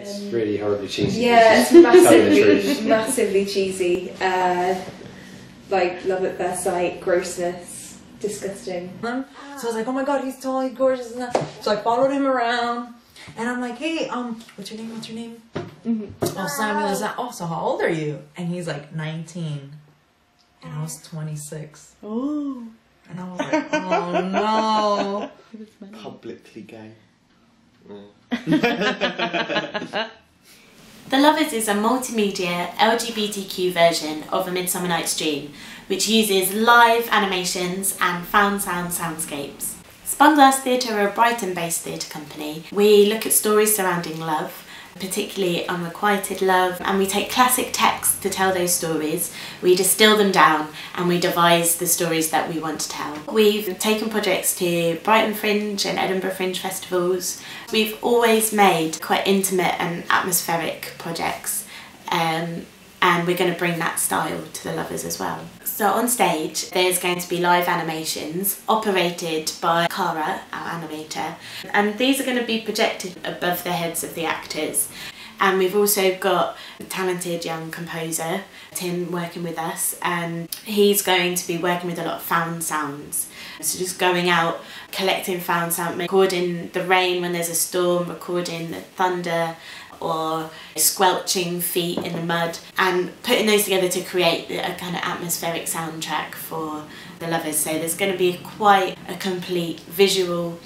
It's really horribly cheesy. Yeah, it's massively cheesy. Like Love at First Sight, grossness, disgusting. So I was like, oh my god, he's tall, he's gorgeous, and that. So I followed him around, and I'm like, hey, what's your name? What's your name? Oh, Samuel is that? Oh, so how old are you? And he's like 19, and I was 26. Oh. And I was like, oh no. Publicly gay. The Lovers is a multimedia LGBTQ version of A Midsummer Night's Dream, which uses live animations and found sound soundscapes. Spun Glass Theatre are a Brighton-based theatre company. We look at stories surrounding love, particularly unrequited love, and we take classic texts to tell those stories. We distill them down and we devise the stories that we want to tell. We've taken projects to Brighton Fringe and Edinburgh Fringe festivals. We've always made quite intimate and atmospheric projects, and we're going to bring that style to the Lovers as well. So on stage there's going to be live animations operated by Cara, our animator, and these are going to be projected above the heads of the actors. And we've also got a talented young composer, Tim, working with us, and he's going to be working with a lot of found sounds. So just going out, collecting found sound, recording the rain when there's a storm, recording the thunder, or squelching feet in the mud, and putting those together to create a kind of atmospheric soundtrack for the Lovers. So there's going to be quite a complete visual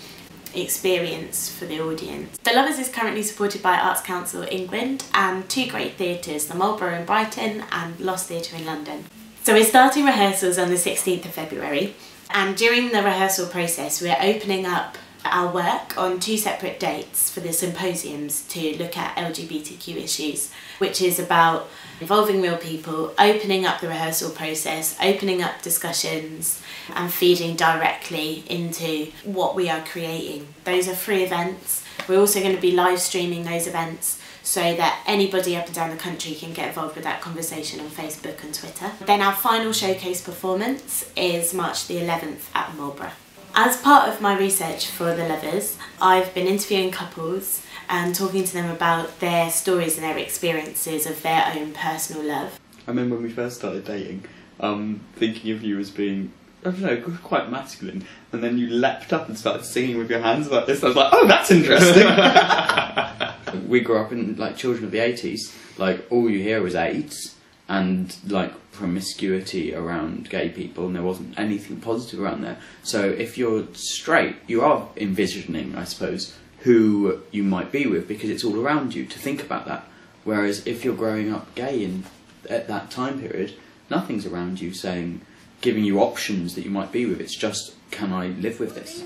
experience for the audience. The Lovers is currently supported by Arts Council England and two great theatres, the Marlborough in Brighton and Lost Theatre in London. So we're starting rehearsals on the 16th of February, and during the rehearsal process we're opening up our work on two separate dates for the symposiums to look at LGBTQ issues, which is about involving real people, opening up the rehearsal process, opening up discussions and feeding directly into what we are creating. Those are free events. We're also going to be live streaming those events so that anybody up and down the country can get involved with that conversation on Facebook and Twitter. Then our final showcase performance is March the 11th at Marlborough. As part of my research for the Lovers, I've been interviewing couples and talking to them about their stories and their experiences of their own personal love. I remember when we first started dating, thinking of you as being, I don't know, quite masculine, and then you leapt up and started singing with your hands like this. I was like, oh, that's interesting. We grew up in like children of the 80s. Like all you hear was AIDS and like promiscuity around gay people, and there wasn't anything positive around there. So if you're straight, you are envisioning, I suppose, who you might be with because it's all around you to think about that. Whereas if you're growing up gay at that time period, nothing's around you saying, giving you options that you might be with. It's just, can I live with this?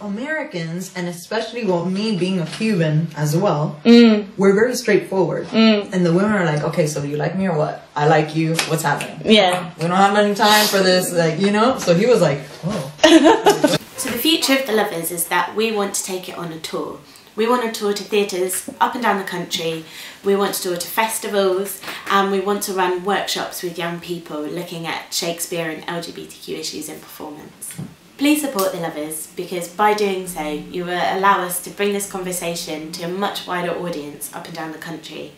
Americans, and especially me being a Cuban as well, we're very straightforward. And the women are like, okay, so do you like me or what? I like you, what's happening? Yeah. We don't have any time for this, like, you know? So he was like, oh. So the future of the Lovers is that we want to take it on a tour. We want to tour to theatres up and down the country, we want to tour to festivals, and we want to run workshops with young people looking at Shakespeare and LGBTQ issues in performance. Please support the Lovers, because by doing so you will allow us to bring this conversation to a much wider audience up and down the country.